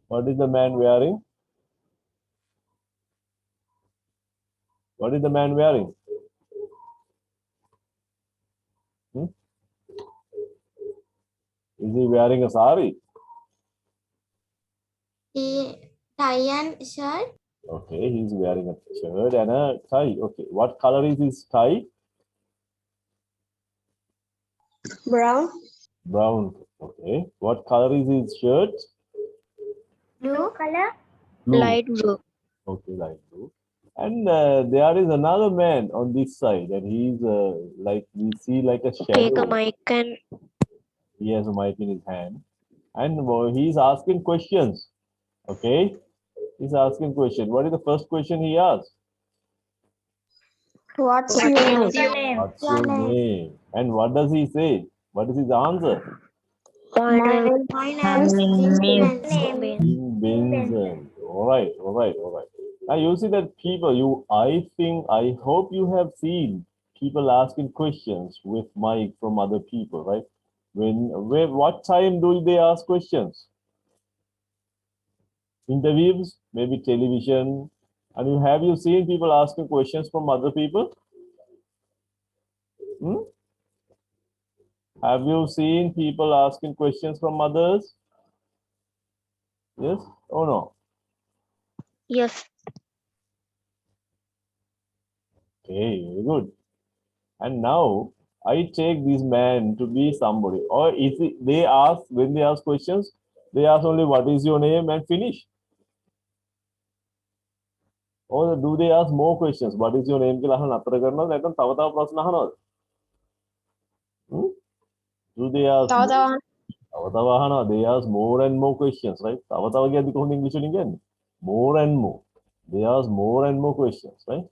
What is the man wearing? What is the man wearing? Hmm? Is he wearing a sari? Tie and shirt. Okay, he's wearing a shirt and a tie. Okay, what color is his tie? Brown. Brown. Okay, what color is his shirt? Blue color. Blue. Light blue. Okay, light blue. And there is another man on this side, and he's like we see like a Take a shadow. mic and He has a mic in his hand, and he's asking questions. Okay, he's asking question. What is the first question he asks? what's your name? What's your name? And what does he say? What is his answer? My name My name is Jim Benson. Jim Benson. All right, all right, all right. Now you see that people, I hope you have seen people asking questions with mic from other people, right? What time do they ask questions? Interviews, maybe television. And have you seen people asking questions from other people? Hmm? Have you seen people asking questions from others? Yes or no? Yes. Okay, very good. And now I take this man to be somebody. Or if they ask, when they ask questions, they ask only what is your name and finish. Or do they ask more questions? What is your name? කියලා අහන අතර කරනවද නැත්නම් තව තව ප්‍රශ්න අහනවද? Hmm? Do they ask තව more? තව තව තව අහනවා. They ask more and more questions, right? තව තව කියද්දි කොහොමද ඉංග්‍රීසි වලින් කියන්නේ? More and more. They ask more and more questions, right?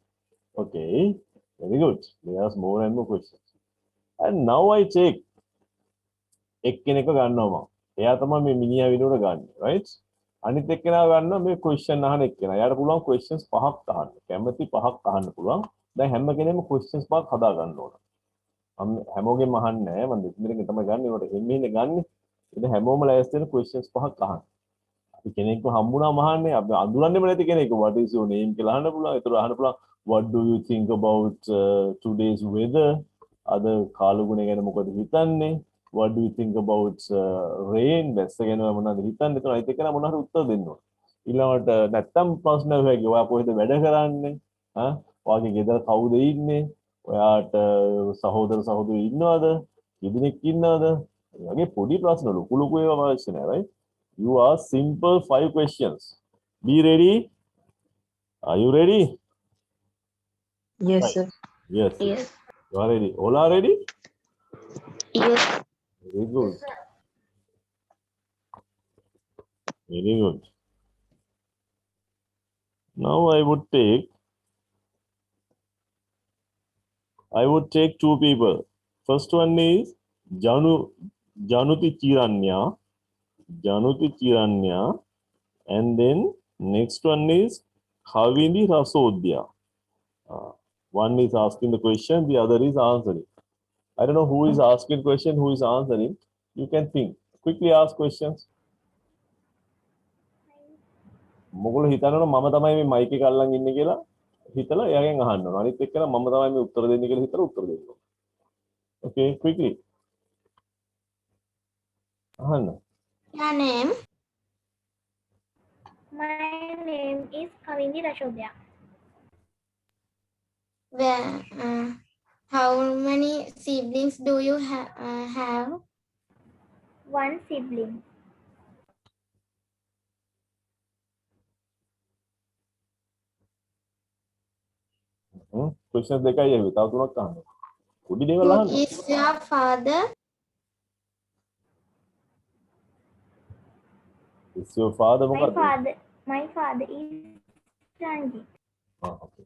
Okay, very good. They ask more and more questions. And now I take එක්කෙනෙක්ව ගන්නවා මම. එයා තමයි මේ මිනිහා විනෝඩ ගන්න, right? අනිත් එක්කෙනා ගන්නවා මේ question අහන එක්කෙනා. එයාට පුළුවන් questions පහක් අහන්න. කැමති පහක් අහන්න පුළුවන්. දැන් හැම කෙනෙක්ම questions පහක් හදා ගන්න ඕන. මම හැමෝගෙම අහන්නේ නැහැ. මම දෙකෙනෙක්ගෙන් තමයි ගන්න. ඒකට හිමින්නේ ගන්න. ඉතින් හැමෝම ලෑස්ති වෙන questions පහක් අහන්න. අපි කෙනෙක්ව හම්බුනාම අහන්නේ අපි අඳුරන්නේම නැති කෙනෙක්. What is your name කියලා අහන්න පුළුවන්. ඒතර අහන්න පුළුවන් what do you think about today's weather? අද කාලගුණය ගැන මොකද හිතන්නේ? What do you think about rain? දැස්ස ගැන මොනවද හිතන්නේ? ඒතර අයිත් එකන මොනවාට උත්තර දෙන්න ඕන. ඊළඟට නැත්තම් ප්‍රශ්න වෙයි. ඔයා කොහෙද වැඩ කරන්නේ? ඔයාගේ ගෙදර කවුද ඉන්නේ? ඔයාට සහෝදර සහෝදරයෝ ඉන්නවද? කිදිනෙක් ඉන්නවද? ඒ වගේ පොඩි ප්‍රශ්න ලොකු ලොකු ඒවා අවශ්‍ය නැහැ, right? You ask simple 5 questions. Be ready. Are you ready? Yes, Right. sir. Yes. Yes. You are ready. All are ready? Yes. Very good. Very good. Now I would take two people. First one is Januti Chiranya, and then next one is Khavindi Rasodya. One is asking the question, the other is answering. I don't know who is asking question, who is answering. You can think. Quickly ask questions. මොගොල්ලෝ හිතනවා මම තමයි මේ mic එක අල්ලන් ඉන්නේ කියලා හිතලා එයාගෙන් අහන්න ඕන. අනිත් එක්කලා මම තමයි මේ උත්තර දෙන්නේ කියලා හිතලා උත්තර දෙන්න ඕන. Okay, quickly. අහන්න. Your name? My name is Kavindi Rashodya. Where? How many siblings do you have? One sibling. Questions දෙකයි ඇවි. තව තුනක් අහන්න. පොඩි දේවල් Who අහන්න. is your father? Is your father My මොකක්ද? father is Ranjit. Okay.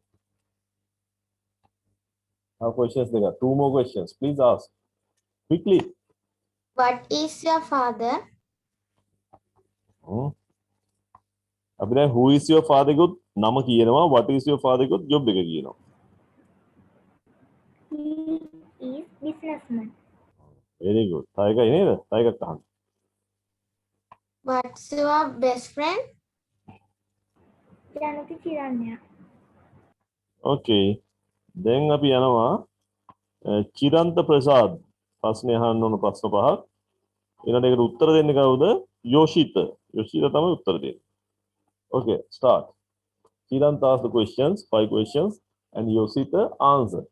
Now questions දෙක. Two more questions. Please ask. Quickly. What is your father? අපි දැන් who is your father කුත් නම කියනවා. What is your father කුත් job එක කියනවා. He is businessman. Very good. තව එකයි නේද? තව එකක් අහන්න. What's your best friend? ජනති චිරන්‍ය. Okay. දැන් අපි යනවා චිරන්ත ප්‍රසාද් ප්‍රශ්නේ අහන්න ඕන ප්‍රශ්න පහක්. ඊළඟට ඒකට උත්තර දෙන්නේ කවුද? යෝෂිත. යෝෂිත තමයි උත්තර දෙන්නේ. Okay, start. Chiranta ask the questions, 5 questions, and Yoshita answer.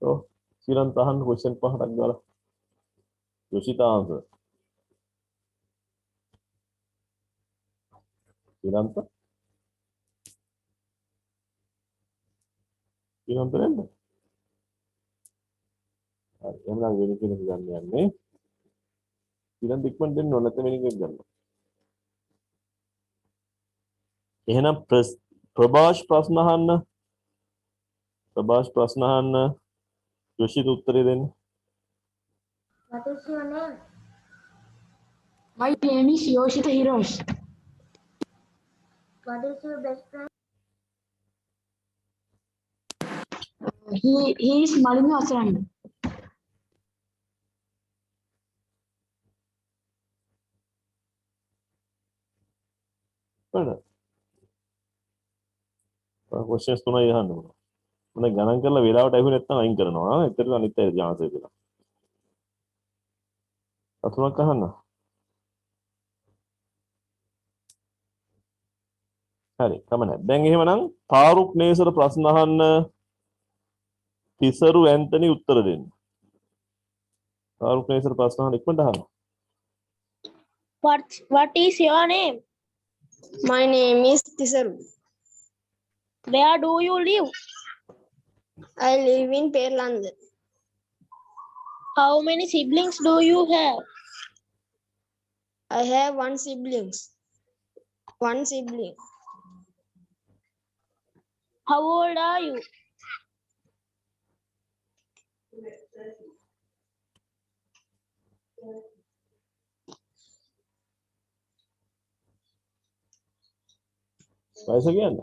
So, Chiranta ahan question පහක් දාලා. Yoshita answer. Chiranta? Chiranta නේද? හරි. එහෙනම් වෙන කෙනෙක් ගන්න යන්නේ. Chiranta ඉක්මනට දෙන්න ඕන නැත්නම් වෙන කෙනෙක් ගන්න. එහෙනම් ප්‍රභාෂ් ප්‍රශ්න අහන්න. ප්‍රභාෂ් ප්‍රශ්න අහන්න. Yoshita උත්තරේ දෙන්න. What is your name? My name is Yoshita Hiroshi. What is your best friend? He is Malini Asaranga. බලන්න. questions තුනයි අහන්න ඕන. මොන ගණන් කරලා වෙලාවට ඇහුවේ නැත්නම් අයින් කරනවා. එතකොට අනිත් අය chance එක දෙනවා. අතුනක් අහන්න. හරි, කමන්නේ. දැන් එහෙමනම් තාරුක් නේසර ප්‍රශ්න අහන්න. තිසරු ඇන්තනි උත්තර දෙන්න. තාරුක් නේසර ප්‍රශ්න අහන්න ඉක්මනට අහන්න. What is your name? My name is Tisaru. Where do you live? I live in Perlanda. How many siblings do you have? I have one sibling. How old are you? වයස කියන්න.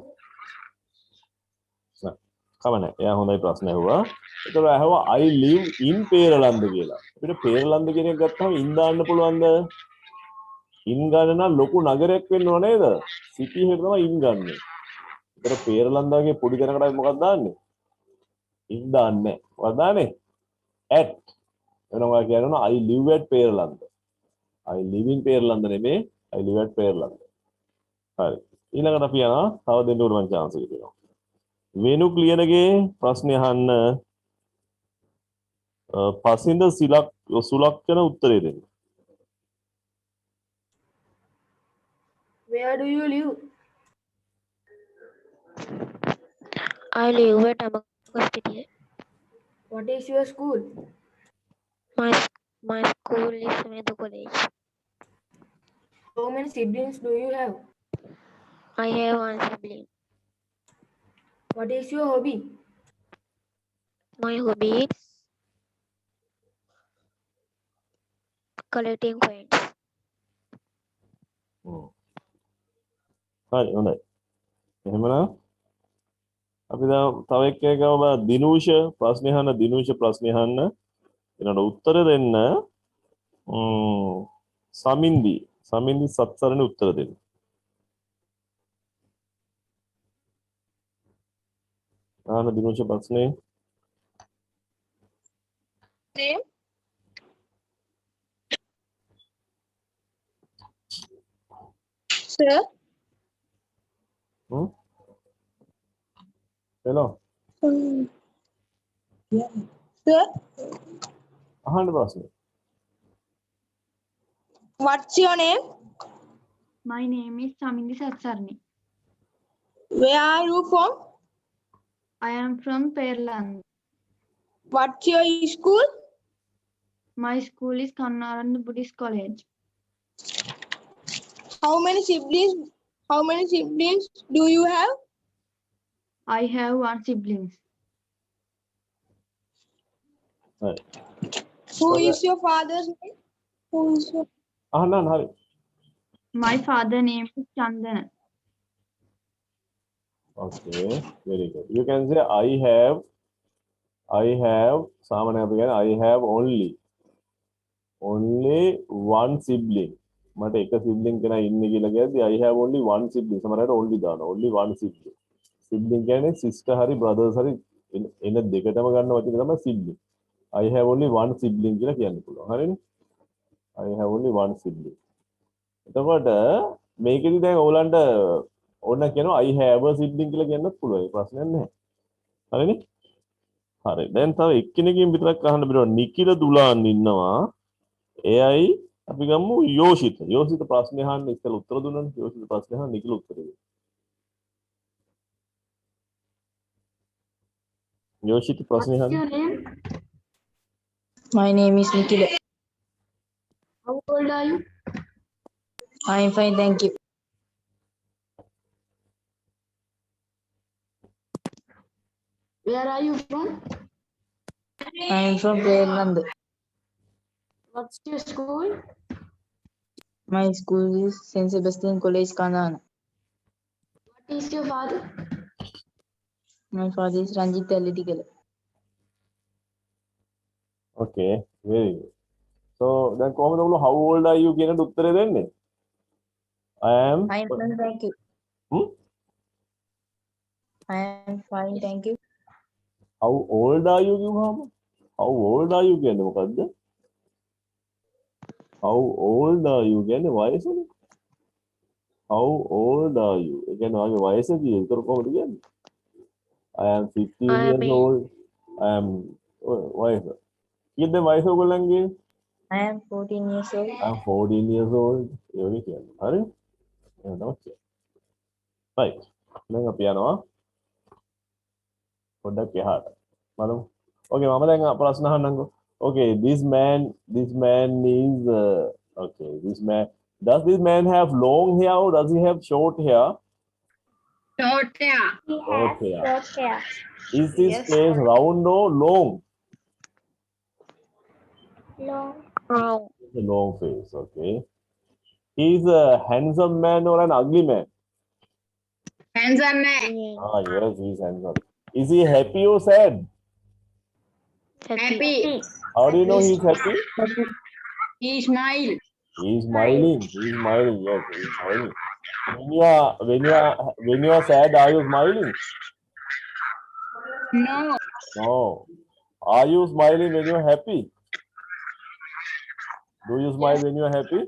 නෑ. කමන්නේ. එයා හොඳයි ප්‍රශ්න ඇහුවා. ඒතකොට ඇහුවා I live in පේරලන්ද කියලා. අපිට පේරලන්ද කියන එක ගත්තාම ඉන් දාන්න පුළුවන්ද? ඉන් ගන්න නම් ලොකු නගරයක් වෙන්න ඕන නේද? සිටි එකට තමයි ඉන් ගන්න. ඒතර පේරලන්ද වගේ පොඩි තැනකට අපි මොකක්ද දාන්නේ? ඉන් දාන්නේ. මොකක්ද දාන්නේ? at. එනවා කියනවා I live at පේරලන්ද. I live in පේරලන්ද නෙමෙයි I live at පේරලන්ද. හරි. ඊළඟට අපි යනවා තව දෙන්න උඩ මං chance එක දෙනවා. වෙනු ක්ලියරගේ ප්‍රශ්නේ අහන්න පසින්ද සුලක්ෂණ උත්තරේ දෙන්න. Where do you live? I live at Amakastitiya. What is your school? My school is Medu College. How many siblings do you have? I have one sibling. What is your hobby? My hobby is collecting coins. හරි හොඳයි. එහෙමනම් අපි දැන් තව එක්කෙනෙක් ගාව දිනූෂ ප්‍රශ්නේ අහන්න දිනූෂ ප්‍රශ්නේ අහන්න. ඊළඟ උත්තර දෙන්න සමින්දි සත්සරණේ උත්තර දෙන්න. අහන්න දිනූෂ ප්‍රශ්නේ. Name? Sir? hello Sir? අහන්න ප්‍රශ්නේ. What's your name? My name is Samindi Satsarni. Where are you from? I am from Perland. What's your school? My school is Kannarand Buddhist College. How many siblings do you have? I have one sibling. හරි. Who is your father's name? Who is your අහන්න හරි. My father name is Chandana. Okay, very good. You can say I have සාමාන්‍ය අපි කියන්නේ I have only one sibling. මට එක sibling කෙනා ඉන්නේ කියලා කියද්දි I have only one sibling. සමහරවිට only දානවා. Only one sibling. Sibling කියන්නේ sister හරි brothers හරි එන දෙකටම ගන්න වචනේ තමයි sibling. I have only one sibling කියලා කියන්න පුළුවන්. හරිනේ? I have only one sibling. එතකොට මේකෙදි දැන් ඕලන්ට ඕන කියනවා I have a sibling කියලා කියන්නත් පුළුවන්. ඒ ප්‍රශ්නයක් නැහැ. හරිනේ? හරි. දැන් තව එක්කෙනකින් විතරක් අහන්න බෑ. නිකිල දුලාන් ඉන්නවා. එයයි අපි ගමු යෝෂිත. යෝෂිත ප්‍රශ්නේ අහන්න ඉස්සෙල්ලා උත්තර දුන්නනේ. යෝෂිත ප්‍රශ්නේ අහන්න නිකිල උත්තර දෙන්න. යෝෂිත ප්‍රශ්නේ අහන්න. My name is Nikhil. How old are you? I am fine, thank you. Where are you from? I am from Prerland. What's your school? My school is St. Sebastian College, Kanana. What is your father? My father is Ranjit Electrical. Okay, very good. So දැන් කොහොමද ඔයගොල්ලෝ how old are you කියනට උත්තරේ දෙන්නේ? I am I am fine, thank you. I am fine, thank you. how old are you කිව්වම how old are you කියන්නේ මොකද්ද? how old are you කියන්නේ වයසනේ. how old are you? ඒ කියන්නේ ඔයාගේ වයස කීයද? ඒතර කොහොමද කියන්නේ? I am 15 years old. I am වයස. කීයද වයස ඔයගොල්ලන්ගේ? I am 14 years old. I am 14 years old. ඒ වගේ කියන්නේ. හරි? එහෙනම් තමයි කියන්නේ. right. දැන් අපි යනවා පොඩ්ඩක් එහාට. බලමු. okay මම දැන් ප්‍රශ්න අහන්නම්කෝ. okay this man is okay this man does this man have long hair or does he have short hair? Short hair. He Short has hair. short hair. Is his face round or long? Long. It's a long face, okay. He's a handsome man or an ugly man? Handsome man. Ah, yes, he's handsome. Is he happy or sad? Happy. How do you know he's happy? He smile. He's smiling. He's smiling. Yes, he's smiling. When you are sad, are you smiling? No. No. Are you smiling when you are happy? Do you smile when you are happy?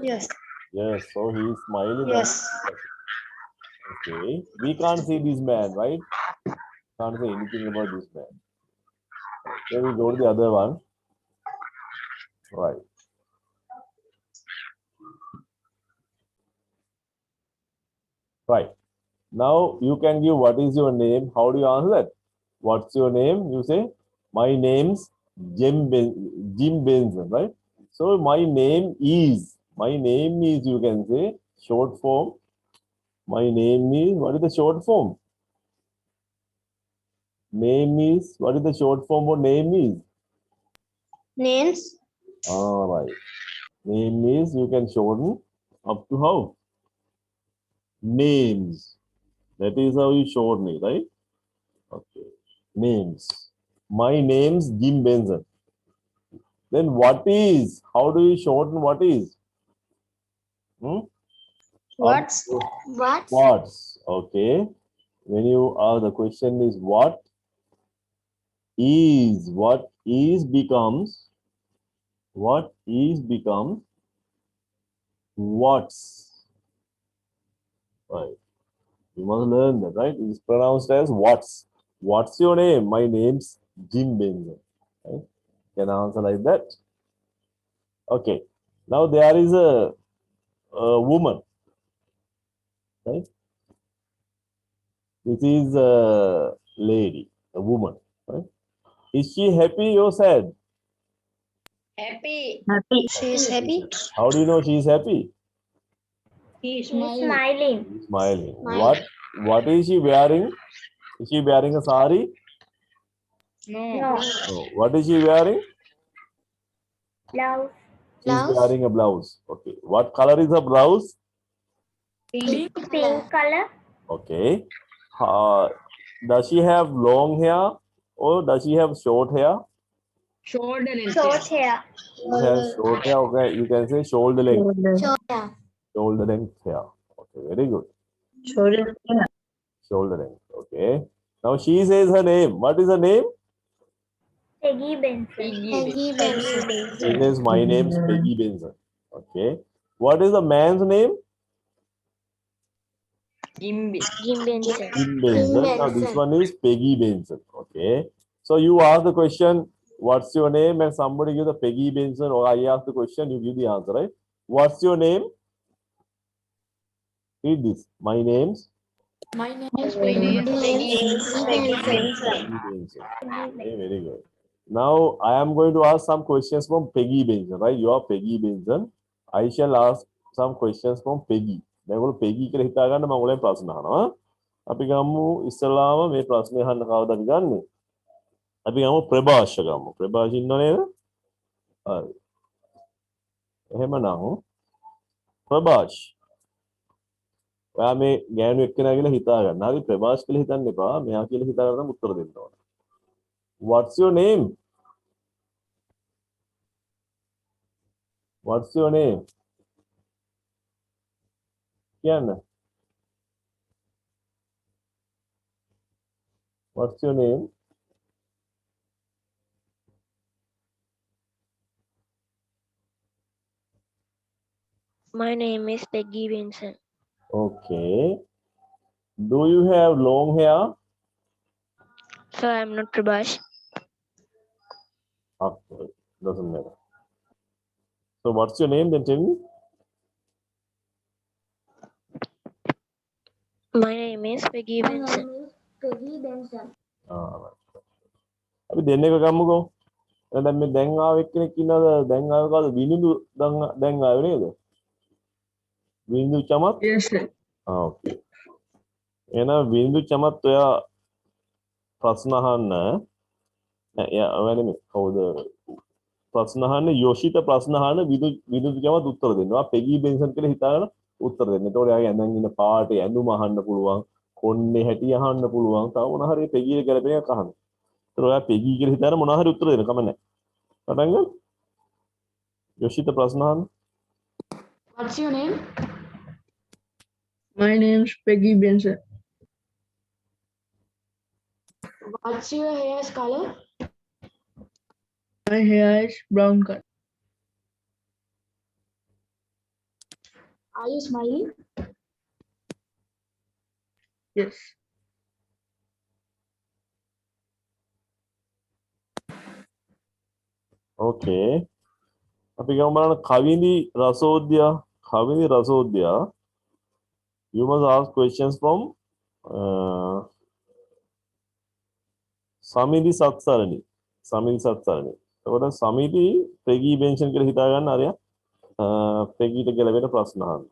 Yes. Yes. So he is smiling. Yes. Okay. We can't see this man, right? Can't say anything about this man. Then we go to the other one. Right. Right. Now you can give what is your name. How do you answer that? What's your name? You say, my name's Jim Benson, right? So my name is, you can say, short form. My name is, what is the short form? Name is, what is the short form for name is? Names. All right. Name is, you can shorten up to how? Names. That is how you shorten it, right? Okay. Names. My name's Jim Benson. Then what is? How do you shorten what is? What's? What's? Okay. When you the question is what is becomes what's. Right. You must learn that, right? It is pronounced as what's. What's your name? My name's Jim Benson. Right? Can I answer like that? Okay. Now there is a woman. Right? This is a lady, a woman. Right? Is she happy or sad? Happy. Happy. She is happy. How do you know she is happy? He He's smile. smiling. Smiling. What is she wearing? Is she wearing a sari? No. No. No. What is she wearing? Blouse. She's wearing a blouse. Okay. What color is her blouse? Pink. Pink color. Okay. Does she have long hair or does she have short hair? Shoulder length. Short hair. He has short hair. Okay, you can say shoulder length. Shoulder. Yeah. Shoulder length hair. Okay, very good. Shoulder. Shoulder length. Okay. Now she says her name. What is her name? Peggy Benson. Peggy Benson. She says my name's Peggy Benson. Okay. What is the man's name? Jim Benson. Jim Benson. Now this Benson. one is Peggy Benson. Okay. So you ask the question, what's your name? And somebody give the Peggy Benson, or I ask the question, you give the answer, right? What's your name? Read this. My name's Peggy Benson. Okay, very good. Now I am going to ask some questions from Peggy Benson, right? You are Peggy Benson. I shall ask some questions from Peggy. දැන් ඔයගොල්ලෝ Peggy කියලා හිතා ගන්න මම ඔයාලෙන් ප්‍රශ්න අහනවා. අපි ගමු ඉස්සලාම මේ ප්‍රශ්නේ අහන්න කවුද අපි ගන්නෙ? අපි ගමු ප්‍රභාෂ ගමු. ප්‍රභාෂ ඉන්නව නේද? හරි. එහෙමනම් ප්‍රභාෂ. ඔයා මේ ගෑනු එක්කෙනා කියලා හිතා ගන්න. හරි ප්‍රභාෂ කියලා හිතන්න එපා. මෙයා කියලා හිතා ගන්න උත්තර දෙන්න ඕන. What's your name? What's your name? කියන්න. What's your name? My name is Peggy Benson. Okay. Do you have long hair? So I'm not Prabhash. Okay. Doesn't matter. So what's your name then tell me? My name is Peggy My Benson. name is Peggy Benson. අපි දෙන්න එක ගමුකෝ. දැන් මේ දැන් ආව එක්කෙනෙක් ඉන්නවද? දැන් ආව කවුද? විනිඳු දැන් ආවේ නේද? විනිඳු චමත්? Yes, sir. ඕකේ. එහෙනම් විනිඳු චමත් ඔයා ප්‍රශ්න අහන්න. එයා වෙන්නේ කවුද? ප්‍රශ්න අහන්න යෝෂිත ප්‍රශ්න අහන්න විනිඳු චමත් උත්තර දෙනවා. පෙගී බෙන්සන් කියලා හිතාගෙන උත්තර දෙන්න. ඒතකොට එයාගේ ඇඳන් ඉන්න පාටේ ඇඳුම අහන්න පුළුවන්. කොන්නේ හැටි අහන්න පුළුවන්. තව මොන හරි පෙගීට ගැලපෙන එකක් අහන්න. ඒතකොට ඔයා පෙගී කියලා හිතාගෙන මොනවා හරි උත්තර දෙන්න කම නැහැ. පටන් ගන්න. යෝෂිත ප්‍රශ්න අහන්න. What's your name? My name's Peggy Benson. What's your hair's color? My hair is brown color. Are you smiling? Yes. Okay. අපි ගමු බලන්න කවිඳි රසෝද්‍යා. කවිඳි රසෝද්‍යා. You must ask questions from සමිදි සත්සරණි. සමිදි සත්සරණි. එතකොට සමිදි පෙගී බෙන්ෂන් කියලා හිතා ගන්න අරයා. පෙගීට ගැලපෙන ප්‍රශ්න අහන්න.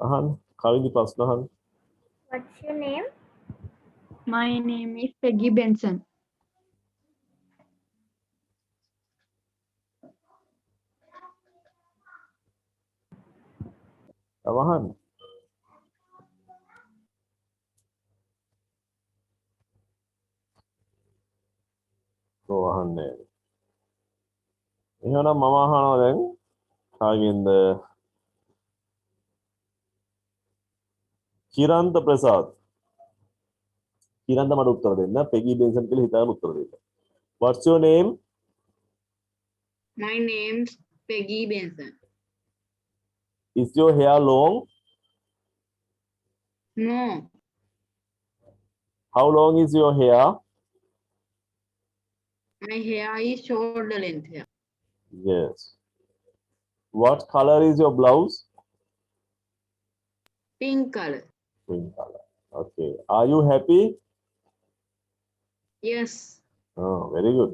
අහන්න. කවිඳි ප්‍රශ්න අහන්න. What's your name? My name is Peggy Benson. තව අහන්න. ඔව් අහන්නේ. එහෙනම් මම අහනවා දැන් කාගෙන්ද? චිරන්ත ප්‍රසාද්. චිරන්ත මට උත්තර දෙන්න. පෙගී බෙන්සන් කියලා හිතාගෙන උත්තර දෙන්න. What's your name? My name's Peggy Benson. Is your hair long? No. How long is your hair? My hair is shoulder length hair. Yes. What color is your blouse? Pink color. Pink color. Okay. Are you happy? Yes. Oh, very good.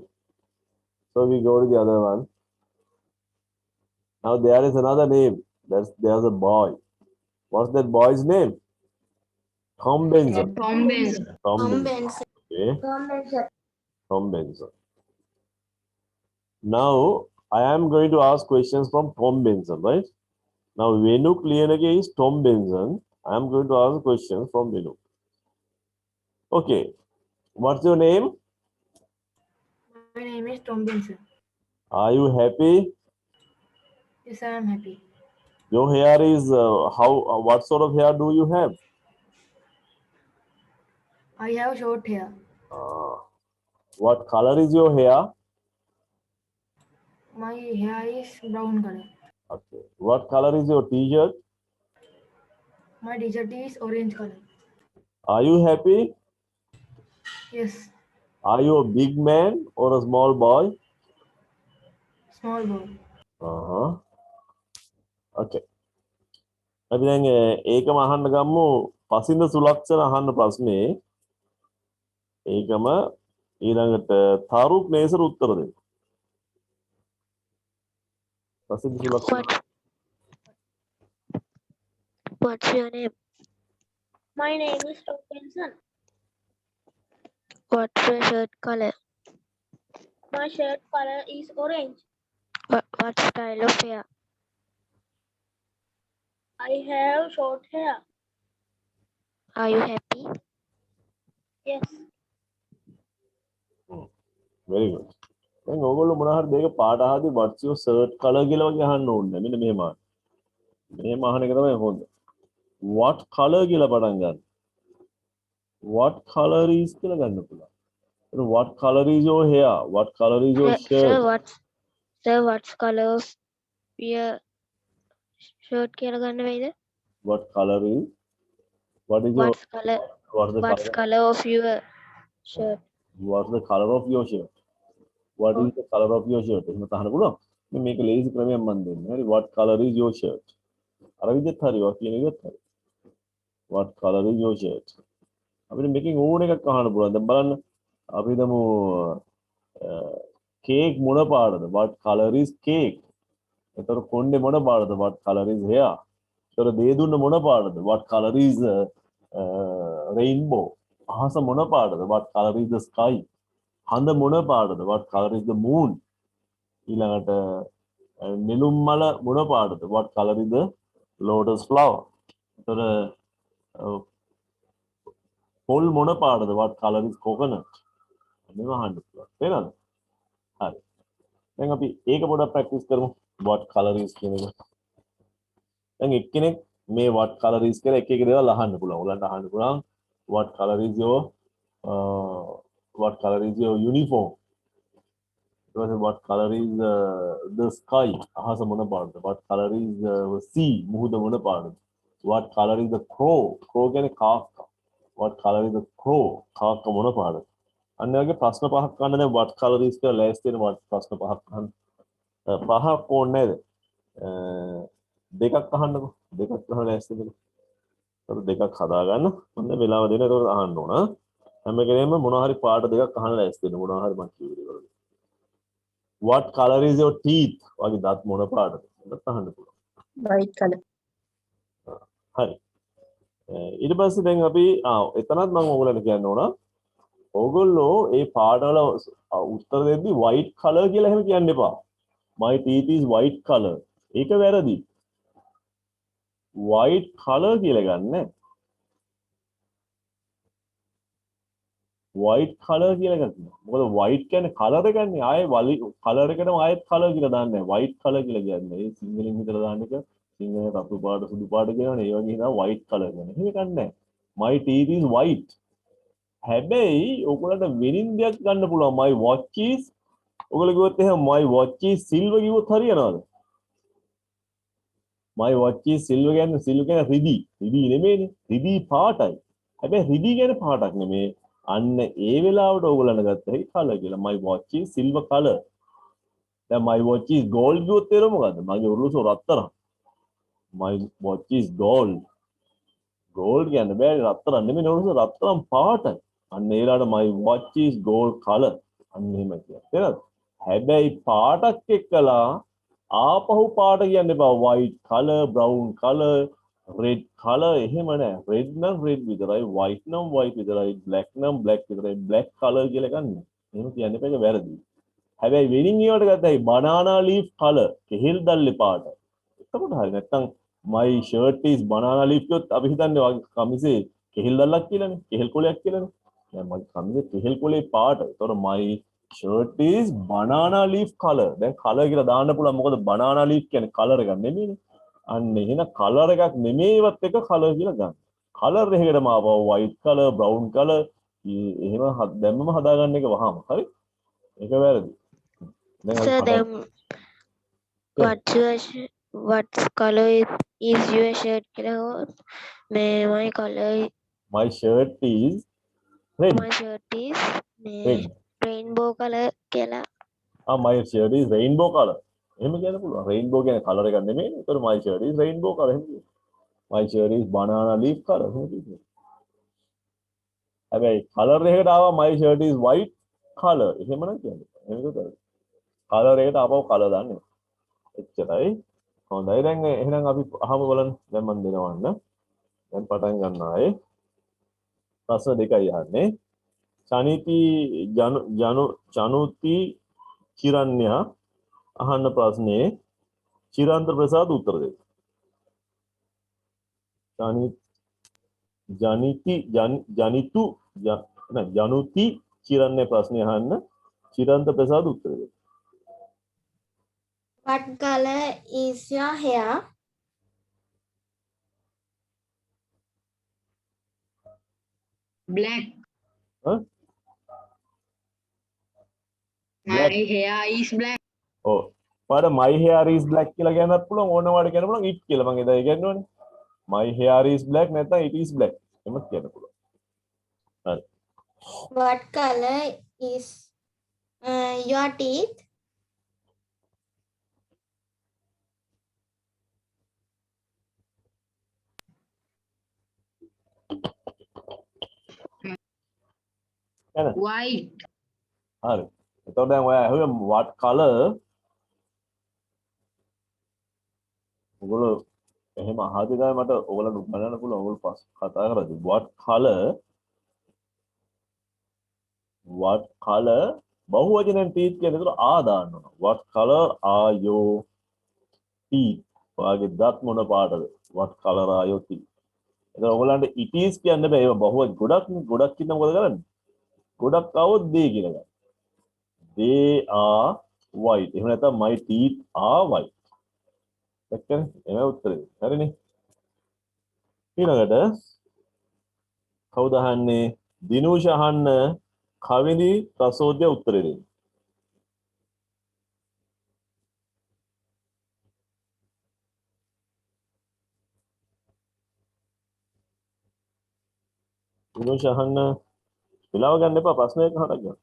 So we go to the other one. Now there is another name. There's a boy. What's that boy's name? Tom Benson. Tom Benson. Tom Tom Benson. Benson. Okay. Tom Benson. Tom Benson. Now I am going to ask questions from Tom Benson, right? Now Venu Kliyanage is Tom Benson. I am going to ask questions from Venu. Okay. What's your name? My name is Tom Benson. Are you happy? Yes, I am happy. Your hair is what sort of hair do you have? I have short hair. What color is your hair? My hair is brown color. Okay. What color is your t-shirt? My t-shirt is orange color. Are you happy? Yes, Are you a big man or a small boy? small boy. Okay. අපි දැන් ඒකම අහන්න ගමු පසින්ද සුලක්ෂණ අහන්න ප්‍රශ්නේ. ඒකම ඊළඟට තරුක් නේසර උත්තර දෙන්න. පසින්ද සුලක්ෂණ. What's your name? My name is Tom Benson. What's your shirt color? My shirt color is orange. What style of hair? I have short hair. Are you happy? Yes. Very good. දැන් ඕගොල්ලෝ මොනවා හරි දෙයක පාට අහද්දි what's your shirt color කියලා වගේ අහන්න ඕනේ. මෙන්න මෙහෙම අහන්න. මෙහෙම අහන එක තමයි හොඳ. What color කියලා පටන් ගන්න. What color is කියලා ගන්න පුළුවන්. What color is your hair? What color is your shirt? What's color of your shirt කියලා ගන්න වෙයිද? What color is? What is your? What's color of your shirt? What's the color of your shirt? What is the color of your shirt? එහෙම තහන්න පුළුවන්. මේ මේක ලේසි ක්‍රමයක් මම දෙන්නේ. හරි what color is your shirt? අර විදිහට හරි වා කියන එකත් හරි. What color is your shirt? අපිට මේකෙන් ඕන එකක් අහන්න පුළුවන්. දැන් බලන්න අපි හිතමු cake මොන පාටද? What color is cake? එතකොට කොණ්ඩේ මොන පාටද? What color is hair? එතකොට දේදුන්න මොන පාටද? What color is rainbow? අහස මොන පාටද? What color is the sky? හඳ මොන පාටද? What color is the moon? ඊළඟට නෙළුම් මල මොන පාටද? What color is the lotus flower? එතකොට පොල් මොන පාටද? What color is coconut? මේව අහන්න පුළුවන්. තේරෙනවද? හරි. දැන් අපි ඒක පොඩ්ඩක් ප්‍රැක්ටිස් කරමු. What color is කියන එක. දැන් එක්කෙනෙක් මේ what color is කියලා එක එක දේවල් අහන්න පුළුවන්. ඔයාලට අහන්න පුළුවන් what color is your uniform? What color is the sky? අහස මොන පාටද? What color is sea? මුහුද මොන පාටද? What color is the crow? crow කියන්නේ කාක්කා. What color is the crow? කාක්කා මොන පාටද? අන්න වගේ ප්‍රශ්න පහක් ගන්න දැන් what color is කියලා ලෑස්ති වෙන ප්‍රශ්න පහක් අහන්න. පහක් ඕනේ නේද? දෙකක් අහන්නකෝ. දෙකක් අහලා ලෑස්ති වෙන්න. ඒතර දෙකක් හදා ගන්න. මොන වෙලාව දෙන ඒතර අහන්න ඕන. හැම කෙනෙක්ම මොනවා හරි පාට දෙකක් අහන්න ලෑස්ති වෙන්න. මොනවා හරි මම කියුවේ. What color is your teeth? වගේ දත් මොන පාටද? ඒකත් අහන්න පුළුවන්. White color. හරි. ඊට පස්සේ දැන් අපි එතනත් මම ඕගොල්ලන්ට කියන්න ඕන. ඕගොල්ලෝ ඒ පාටවල උත්තර දෙද්දි white color කියලා එහෙම කියන්න එපා. My teeth is white color. ඒක වැරදි. white color කියලා ගන්න. white color කියලා ගන්න. මොකද white කියන්නේ color එකනේ. ආයේ color එකටම ආයෙත් color කියලා දාන්නේ නැහැ. white color කියලා කියන්නේ. ඒ සිංහලෙන් හිතලා දාන්න එක සිංහලේ රතු පාට සුදු පාට කියනවනේ. ඒ වගේ නේද white color කියන්නේ. එහෙම ගන්නෑ. My teeth is white. හැබැයි ඔයගොල්ලන්ට වෙනින් දෙයක් ගන්න පුළුවන්. My watch is ඔයගොල්ලෝ කිව්වොත් එහෙනම් my watch is silver කිව්වොත් හරියනවද? my watch is silver කියන්නේ silver කියන්නේ රිදී. රිදී නෙමෙයිනේ. රිදී පාටයි. හැබැයි රිදී කියන්නේ පාටක් නෙමෙයි. අන්න ඒ වෙලාවට ඕගොල්ලන්ට ගත්තා color කියලා. my watch is silver color. දැන් my watch is gold කිව්වොත් තේරුම මොකද්ද? මගේ ඔරලෝසුව රත්තරන්. my watch is gold. gold කියන්නේ බෑ රත්තරන් නෙමෙයි ඔරලෝසුව රත්තරන් පාටයි. අන්න ඒ වෙලාවට my watch is gold color. අන්න එහෙම කියනවා. තේරෙනවද? හැබැයි පාටක් එක්කලා ආපහු පාට කියන්න එපා. white color, brown color, red color එහෙම නෑ. red නම් red විතරයි, white නම් white විතරයි, black නම් black විතරයි. black color කියලා ගන්න. එහෙම කියන්න එපා. ඒක වැරදි. හැබැයි වෙනින් ඒවට ගත්තයි banana leaf color, කෙහෙල් දැල්ලේ පාට. එතකොට හරි. නැත්තම් my shirt is banana leaf කියොත් අපි හිතන්නේ වගේ කමිසේ කෙහෙල් දැල්ලක් කියලානේ. කෙහෙල් කොලයක් කියලානේ. දැන් මගේ කමිසේ කෙහෙල් කොලේ පාට. ඒතකොට my shirt is banana leaf color. දැන් color කියලා දාන්න පුළුවන්. මොකද banana leaf කියන්නේ color එකක් නෙමෙයිනේ. අන්න එහෙනම් color එකක් නෙමෙයිවත් එක color කියලා ගන්න. color එකකටම ආවව white color, brown color එහෙම දැම්මම හදාගන්න එක වහම. හරි? ඒක වැරදි. දැන් Sir, අපි then what color is your shirt? My color, my shirt is red. my shirt is red. rainbow color. my shirt is rainbow color. එහෙම කියන්න පුළුවන්. rainbow කියන්නේ color එකක් නෙමෙයිනේ. ඒතර my shirt is rainbow color එහෙම කියන්න. my shirt is banana leaf color එහෙම කියන්න. හැබැයි color එකකට ආවා my shirt is white color එහෙම නම් කියන්නේ. එහෙම කරලා. color එකට ආපහු color දාන්නේ. එච්චරයි. හොඳයි දැන් එහෙනම් අපි අහමු බලන්න. දැන් මම දෙනවන්න. දැන් පටන් ගන්න ආයේ. ප්‍රශ්න දෙකයි අහන්නේ. ජනුති චිරන්‍යා අහන්න ප්‍රශ්නේ චිරන්ත ප්‍රසාද් උත්තර දෙන්න. ජනුති චිරන්‍ය ප්‍රශ්නේ අහන්න චිරන්ත ප්‍රසාද් උත්තර දෙන්න. What color is your hair? Black. Huh? My hair is black. ඔව්. පාඩ my hair is black කියලා කියන්නත් පුළුවන් ඕනවාට කියන්න පුළුවන් it කියලා මම එදා ඉගෙනුවානේ. my hair is black නැත්නම් it is black එහෙම කියන්න පුළුවන්. හරි. What color is your teeth? White. හරි. එතකොට දැන් ඔයා අහුවේ what color ඔයගොල්ලෝ එහෙම අහද්දි තමයි මට ඔයගොල්ලන්ට බලන්න පුළුවන් ඔයගොල්ලෝ පස් කතා කරද්දි what color බහුවචනෙන් teeth කියන එකට ආ දාන්න ඕන. what color are your teeth? ඔයාගේ දත් මොන පාටද? what color are your teeth? එතකොට ඔයගොල්ලන්ට it is කියන්න බෑ. ඒවා බහුවචන ගොඩක් ඉන්න මොකද කරන්නේ? ගොඩක් આવොත් they කියලා ගන්න. they are white. එහෙම නැත්නම් my teeth are white. දැක්කනේ? එන උත්තරේ. හරිනේ. ඊළඟට කවුද අහන්නේ? දිනූෂ අහන්න කවිනි රසෝද්‍ය උත්තරේ දෙන්න. දිනූෂ අහන්න වෙලාව ගන්න එපා ප්‍රශ්නයක් අහන්න ගන්න.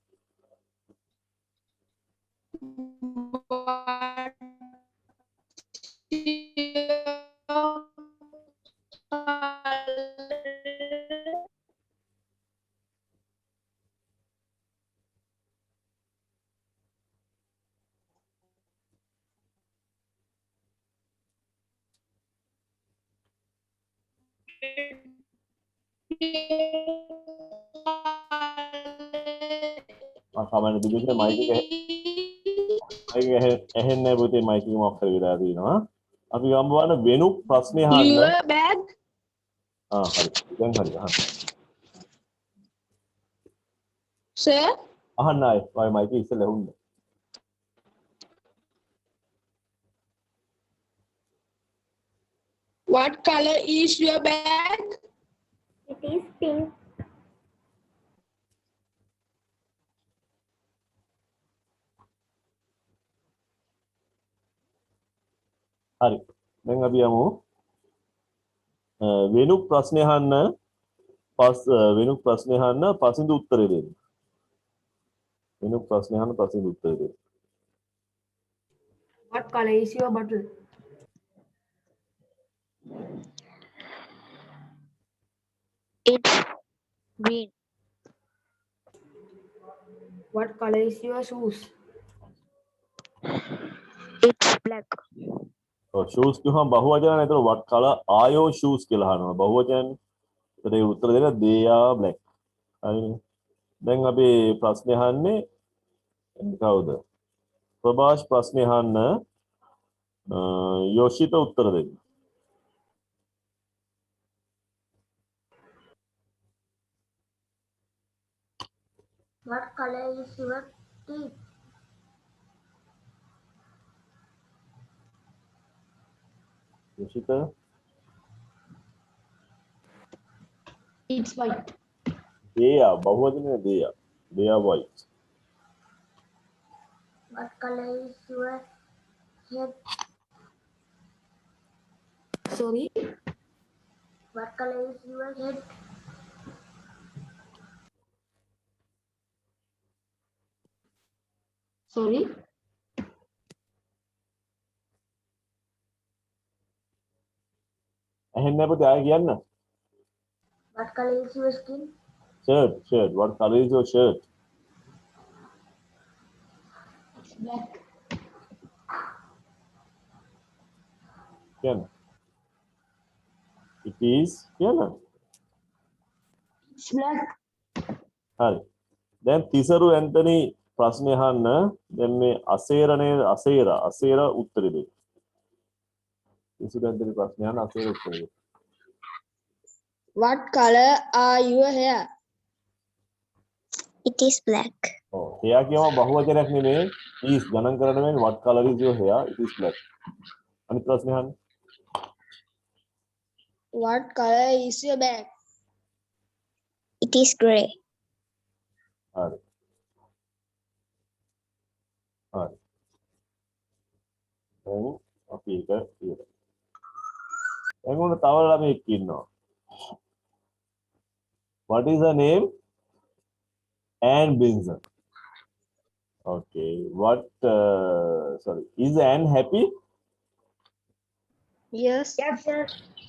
සාමාන්‍ය දිගට මයික් එක ඇහෙන්නේ නැහැ පුතේ මයික් එක මොකක් හරි වෙලා තියෙනවා. අපි ගමු බලන්න වෙනු ප්‍රශ්නේ අහන්න. Your bag. හරි. දැන් හරි අහන්න. Sir, අහන්න ආයේ මගේ මයික් එක ඉස්සෙල්ලා ඇහුන්නේ. what color is your bag? It is pink. හරි. දැන් අපි යමු වෙනු ප්‍රශ්නේ අහන්න වෙනු ප්‍රශ්නේ අහන්න පසින්දු උත්තරේ දෙන්න. වෙනු ප්‍රශ්නේ අහන්න පසින්දු උත්තරේ දෙන්න. What color is your bottle? It's green. What color is your shoes? It's black. shoes කිව්වම බහුවචන නේද? what color are your shoes කියලා අහනවා. බහුවචන. ඒකට ඒ උත්තර දෙන්න they are black. හරිනේ. දැන් අපි ප්‍රශ්නේ අහන්නේ කවුද? ප්‍රභාෂ් ප්‍රශ්නේ අහන්න යෝෂිත උත්තර දෙන්න. What color is your teeth. Yoshika? It's white. They are. Bahuvacana they are. They are white. What color is your head? Sorry. What color is your head? Sorry. ඇහෙන්නේ පුතේ ආයෙ කියන්න. What color is your skin? Shirt. What color is your shirt? It's black. කියන්න. It is කියන්න. It's black. හරි. දැන් තිසරු Anthony ප්‍රශ්නේ අහන්න. දැන් මේ අසේර උත්තරේ දෙන්න. තිසරු ඇන්ටනි ප්‍රශ්නේ අහන්න අසේර උත්තරේ දෙන්න. What color are your hair? It is black. ඔව්. එයා කියව බහුවචනයක් නෙමෙයි. is ගණන් කරන්න වෙන්නේ what color is your hair? It is black. අනිත් ප්‍රශ්නේ අහන්න. What color is your bag? It is grey. හරි. දැන් අපි ඒක ඉවරයි. දැන් උන තව ළමෙක් ඉන්නවා. What is her name? Anne Benson. Okay. Is Anne happy? Yes. Yes.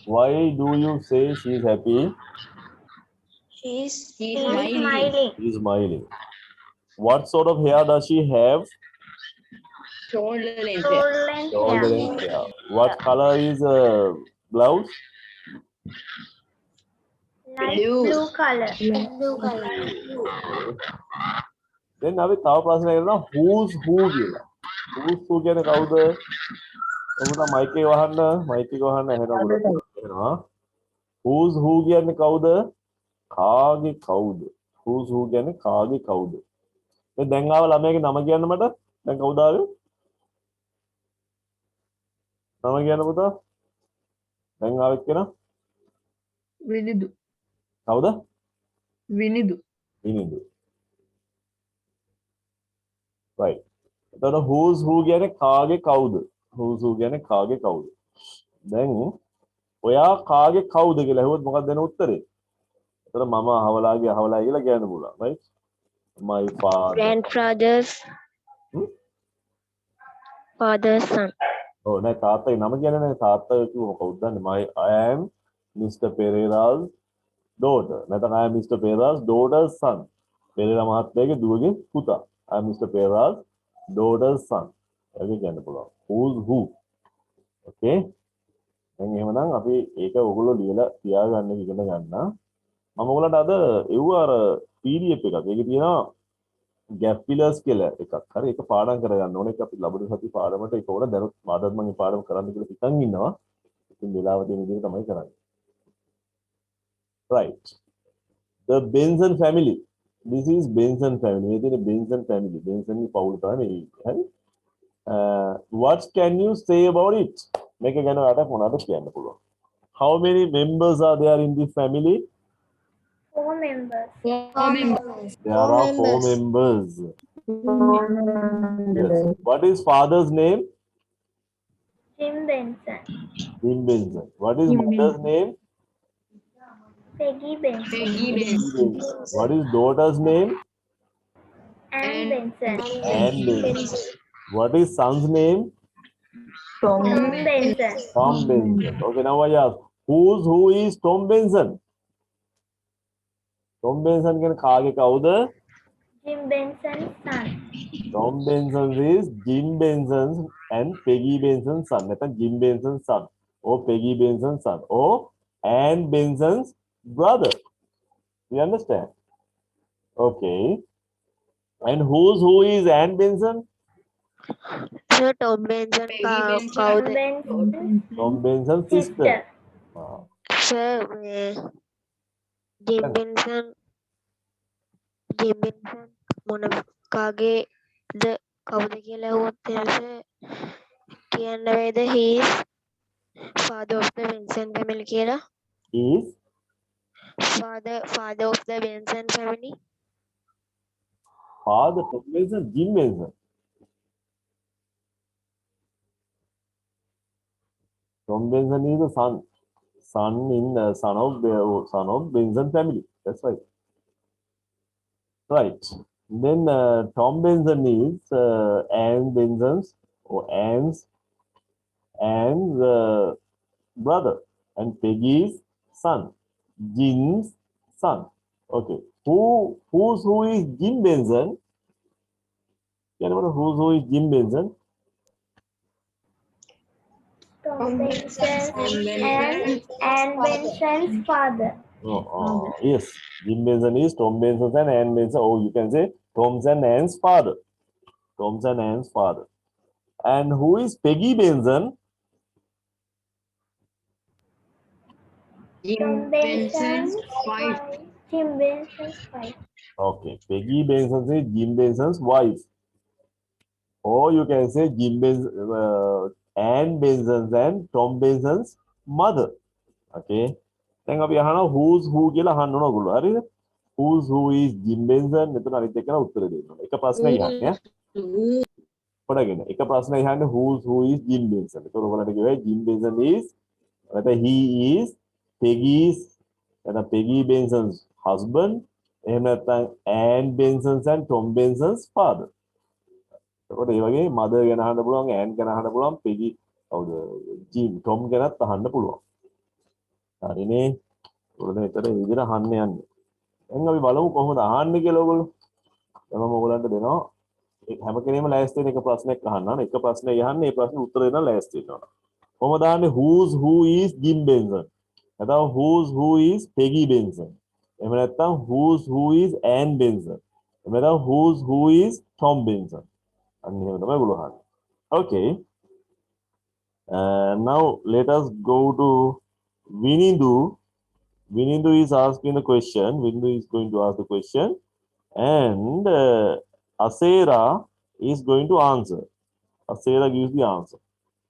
Why do you say she is happy? She's Smiling. She is smiling. What sort of hair does she have? Shoulder length. Shoulder length Shoulder hair. length hair. What color is blouse? Light Blue. blue color. Blue color. Then අපි තව ප්‍රශ්නයක් කරනවා who's who කියලා. Who's who කියන්නේ කවුද? ඔබට mic එක වහන්න එහෙනවා. Who's who කියන්නේ කවුද? කාගේ කවුද? Who's who කියන්නේ කාගේ කවුද? මේ දැන් ආව ළමයාගේ නම කියන්න මට. දැන් කවුද ආවේ? නම කියන්න පුතා. දැන් ආවෙත් කෙනා? Vinidu. කවුද? Vinidu. විනිදු. right. එතකොට who's who කියන්නේ කාගේ කවුද? who's who කියන්නේ කාගේ කවුද? දැන් ඔයා කාගේ කවුද කියලා ඇහුවොත් මොකක්ද දෙන උත්තරේ? එතකොට මම අහවලා කියලා කියන්න පුළුවන්. right? My father. grandfather's father's son. Oh, නෑ තාත්තගේ නම කියන්නේ නෑ තාත්තා කිව්ව කවුද දන්නේ? I am Mr. Pereira's daughter. නැත්නම් I am Mr. Pereira's daughter's son. Pereira මහත්තයාගේ දුවගේ පුතා. I am Mr. Pereira's daughter's son. ඒක කියන්න පුළුවන්. Who's who? Okay? දැන් එහෙමනම් අපි ඒක ඔයගොල්ලෝ ලියලා තියාගන්න ඉගෙන ගන්න. මම ඔයගලන්ට අද එව්ව අර PDF එකක්. ඒකේ තියෙනවා gap fillers කියලා එකක්. හරි ඒක පාඩම් කරගන්න ඕනේ. ඒක අපි ලබන සති පාඩමට ඒක ඕන දැනුත් මාදත් මම මේ පාඩම කරන්න කියලා හිතන් ඉන්නවා. ඉතින් වෙලාව දෙන විදිහට තමයි කරන්නේ. Right. The Benson family. This is Benson family. මේ තියෙන Benson family. Benson ගේ පවුල තමයි හරි. What can you say about it? මේක ගැන ඔයාලට මොනවද කියන්න පුළුවන්? How many members are there in this family? 4 members. There are 4 members. Yes. What is father's name? Jim Benson. Jim Benson. What is mother's name? Peggy Benson. Benson. What is daughter's name? Anne Benson. Anne Benson. What is son's name? Tom Benson. Tom Benson. Okay, now I ask, who is Tom Benson? Tom Benson can kaage kauda? Jim Benson's son. Tom Benson is Jim Benson's and Peggy Benson's son. That's Jim Benson's son or Peggy Benson's son or Anne Benson's brother. You understand? Okay. And who is Anne Benson? Sir, Tom Benson Tom Benson's Tom Benson's sister. sister. Sir, Jim Benson මොන කාගේ කවුද කියලා ඇහුවොත් කියන්න වේද he is father of the Benson family කියලා? Is father of the Benson family. father Tom Benson, Jim Benson. Tom Benson is the son of Benson family. That's right. Right. Then Tom Benson is Anne Benson's or Anne's brother, and Peggy's son, Jim's son. Okay. Who is Jim Benson? You know who is Jim Benson? Tom Benson and Benson's father. Yes, Jim Benson is Tom Benson and Anne Benson. Oh, you can say Tom's and Anne's father. Tom's and Anne's father. And who is Peggy Benson? Tom Benson's wife. Jim Benson's wife. Okay, Peggy Benson is Jim Benson's wife. Or you can say Anne Benson's and Tom Benson's mother. Okay. Then අපි අහනවා who's who කියලා අහන්න ඕන ඔයගොල්ලෝ. හරිද? Who's who is Jim Benson? මෙතන අනිත් එකන උත්තර දෙන්න ඕන. එක ප්‍රශ්නයක් යන්නේ. පොඩගෙන. එක ප්‍රශ්නයක් යන්නේ who's who is Jim Benson. ඒක ඔයගොල්ලන්ට කියවේ Jim Benson is whether he is Peggy Benson's husband. එහෙම නැත්නම් Anne Benson's and Tom Benson's father. එතකොට ඒ වගේ mother ගැන අහන්න පුළුවන්, Anne ගැන අහන්න පුළුවන්, Peggy කවුද? Jim, Tom ගැනත් අහන්න පුළුවන්. හරිනේ. ඔයගොල්ලෝ මෙතන මේ විදිහට අහන්න යන්නේ. දැන් අපි බලමු කොහොමද අහන්නේ කියලා ඔයගොල්ලෝ. දැන් මම ඔයගොල්ලන්ට දෙනවා හැම කෙනෙම ලෑස්ති වෙන එක ප්‍රශ්නයක් අහන්න. එක ප්‍රශ්නයක් යහන්නේ ඒ ප්‍රශ්නේ උත්තර දෙන්න ලෑස්ති වෙනවා. කොහොමද අහන්නේ who is Jim Benson? නැත්නම් who is Peggy Benson? එහෙම නැත්නම් who is Anne Benson? එහෙම නැත්නම් who is Tom Benson? අන්න එහෙම තමයි ඔයගොල්ලෝ අහන්නේ. Okay. Now let us go to Vinindu. Vinindu is asking the question. Vinindu is going to ask the question, and Asera is going to answer. Asera gives the answer.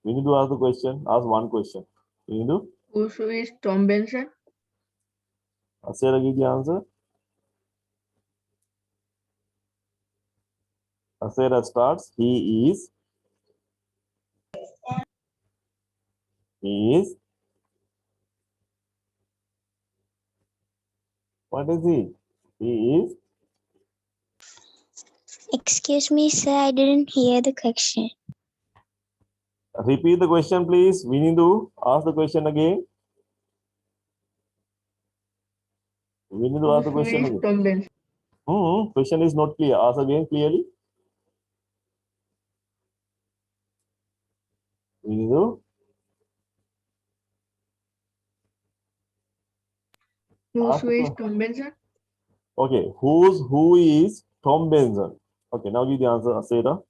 Vinindu ask the question. Ask one question. Vinindu. Who is Tom Benson? Asera give the answer. Asera starts. He is. What is he? He is. Excuse me, sir, I didn't hear the question. Repeat the question, please. Vinindu, ask the question again. Vinindu, ask the question again. Tom Benson. Question is not clear. Ask again clearly. Vinindu. Who is Tom Benson? Okay, who is Tom Benson? Okay, now give the answer, Asera.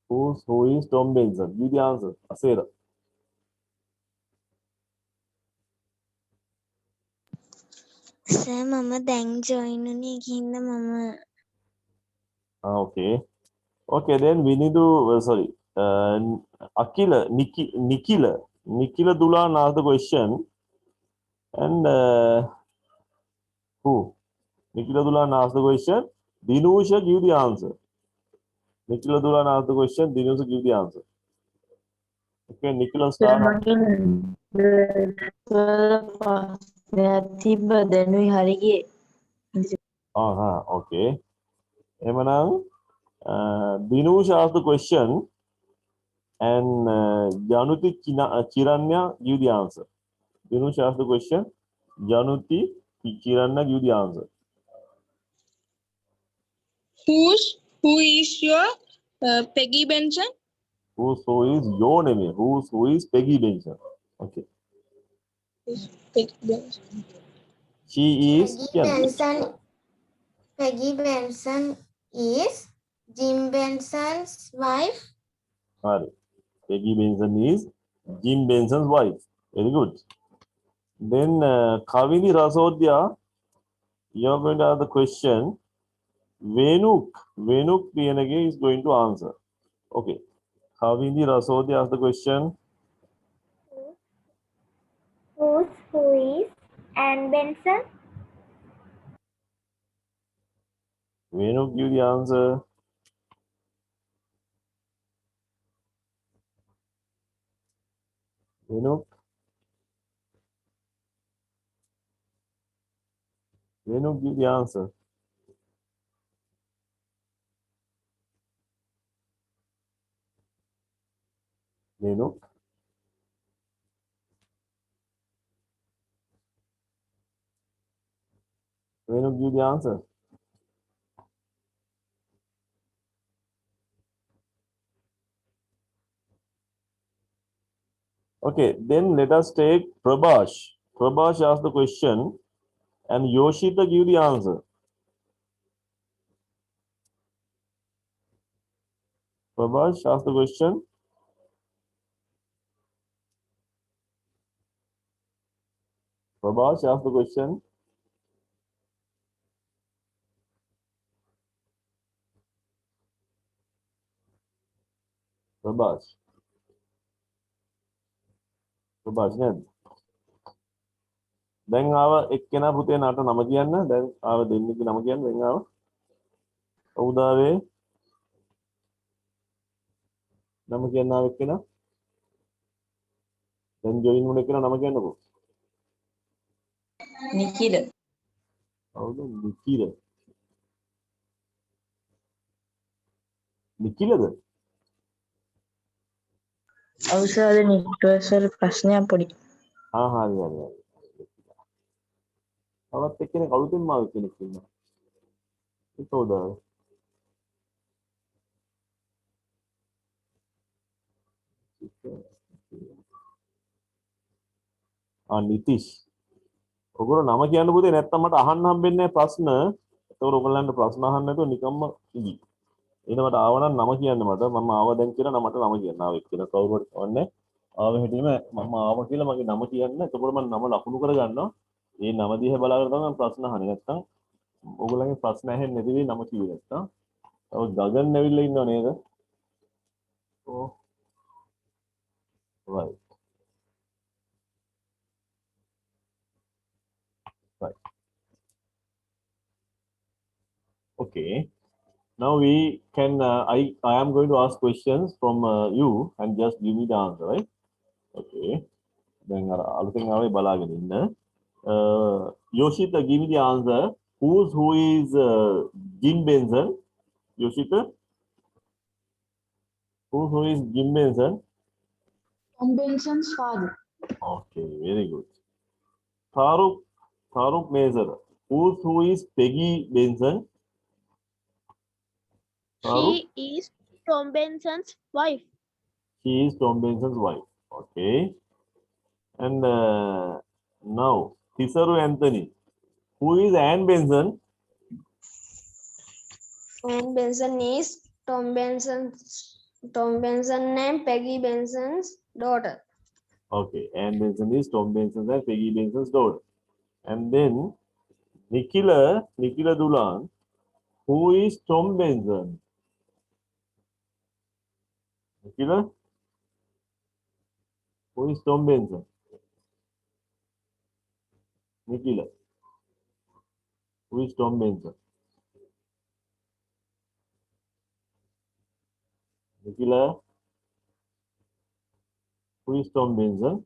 Who is Tom Benson? Give the answer, Asera. Sir, mama දැන් join උනේ කින්ද මම Okay. Okay, then we need to sorry. Akila, Nikila Dulan asked the question, and who? Nikila Dulan asked the question. Dinusha give the answer. Nikila Dulan asked the question. Dinusha give the answer. Okay, Nikila start. තිබ්බ දැනුයි හරි ගියේ. Okay. Emanang, Dinusha asked the question, and Januti Chiranya give the answer. Dinusha asked the question. Januti Chiranya give the answer. Who is your Peggy Benson? Who is your name? Who is Peggy Benson? Okay. Peggy Benson. She is. Peggy Benson is Jim Benson's wife. Peggy Benson is Jim Benson's wife. Very good. Then Kavini Rasodhya, you're going to ask the question. Venuk Piyanage is going to answer. Okay. Kavini Rasodhya asked the question. Who is Anne Benson? Venuk, give the answer. Venuk, give the answer. Venuk. Venuk, give the answer. Okay, then let us take Prabhash. Prabhash asked the question and Yoshita give the answer. Prabhash asked the question. Prabhash asked the question. Prabhash. Prabhash නේද? දැන් ආව එක්කෙනා පුතේ නාට නම කියන්න. දැන් ආව දෙන්නෙක්ගේ නම කියන්න. දැන් ආව. උදාවේ නම කියන්න ආව එක්කෙනා. දැන් ජොයින් වුණ එක්කෙනා නම කියන්නකෝ. Nikila. කවුද? නිකිල. නිකිලද? අවසාද නිට්ටවසර ප්‍රශ්නයක් පොඩි. හරි. තවත් එක්කෙනෙක් අලුතෙන් ආව කෙනෙක් ඉන්නවා. ඒක උදාවේ. නිතිෂ්. ඔගොල්ලෝ නම කියන්න පුතේ නැත්තම් මට අහන්න හම්බෙන්නේ නැහැ ප්‍රශ්න. ඒතකොට ඔයගොල්ලන්ට ප්‍රශ්න අහන්න නැතුව නිකම්ම ඉදි. එන මට ආවනම් නම කියන්න මට. මම ආව දැන් කියලා මට නම කියන්න. ආව එක්කෙනා කවුරුත් ඕනේ. ආව හැටිම මම ආව කියලා මගේ නම කියන්න. එතකොට මම නම ලකුණු කරගන්නවා. ඒ නම දිහා බලාගෙන තමයි මම ප්‍රශ්න අහන්නේ. නැත්තම් ඔයගොල්ලන්ගේ ප්‍රශ්න ඇහෙන්නේ නැති වෙයි නම කිව්වේ නැත්තම්. තව ගගන් ඇවිල්ලා ඉන්නව නේද? ඔව්. right. Right. Okay. Now we can, I am going to ask questions from you and just give me the answer, right? Okay. Then අලුතෙන් ආවේ බලාගෙන ඉන්න. Yoshita, give me the answer. Who is Jim Benson? Yoshita? Who is Jim Benson? Tom Benson's father. Okay, very good. Farooq Mazer. Who is Peggy Benson? Farooq? She is Tom Benson's wife. She is Tom Benson's wife. Okay. And now, Tisaru Anthony. Who is Anne Benson? Anne Benson is Tom Benson and Peggy Benson's daughter. Okay, Anne Benson is Tom Benson's and Peggy Benson's daughter. And then Nikila Dulan. Who is Tom Benson? Nikila? Who is Tom Benson? Nikila. Who is Tom Benson? Nikila. Who is Tom Benson?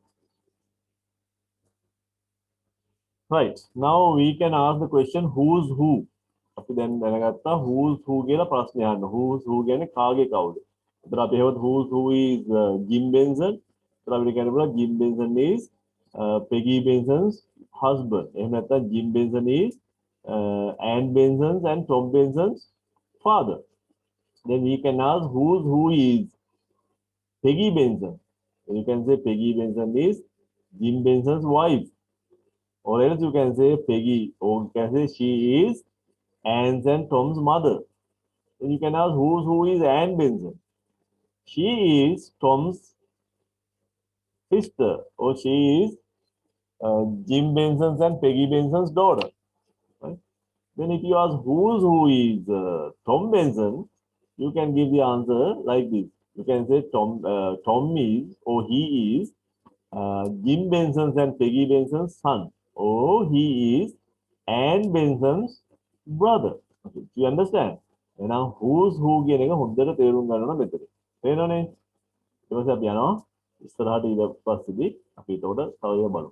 Right. Now we can ask the question who's who. අපි දැන් දැනගත්තා who's who කියලා ප්‍රශ්නය අහන්න. Who's who කියන්නේ කාගේ කවුද? එතන අපි හෙවත් who's who is Jim Benson. එතන අපිට කියන්න පුළුවන් Jim Benson is Peggy Benson's husband. එහෙම නැත්නම් Jim Benson is Anne Benson's and Tom Benson's father. Then we can ask who's who is Peggy Benson. And you can say Peggy Benson is Jim Benson's wife. Or else you can say Peggy, or you can say she is Anne's and Tom's mother. Then you can ask who is Anne Benson. She is Tom's sister, or she is Jim Benson's and Peggy Benson's daughter. Right? Then if you ask who is Tom Benson, you can give the answer like this. You can say Tom is or he is Jim Benson's and Peggy Benson's son. Or he is Anne Benson's brother. Okay. Do you understand? Now who's who කියන එක හොඳට තේරුම් ගන්න ඕන මෙතන. තේරෙනවනේ? ඊට පස්සේ අපි යනවා ඉස්සරහට ඊට පස්සේදී අපි ඒකට තව බලමු.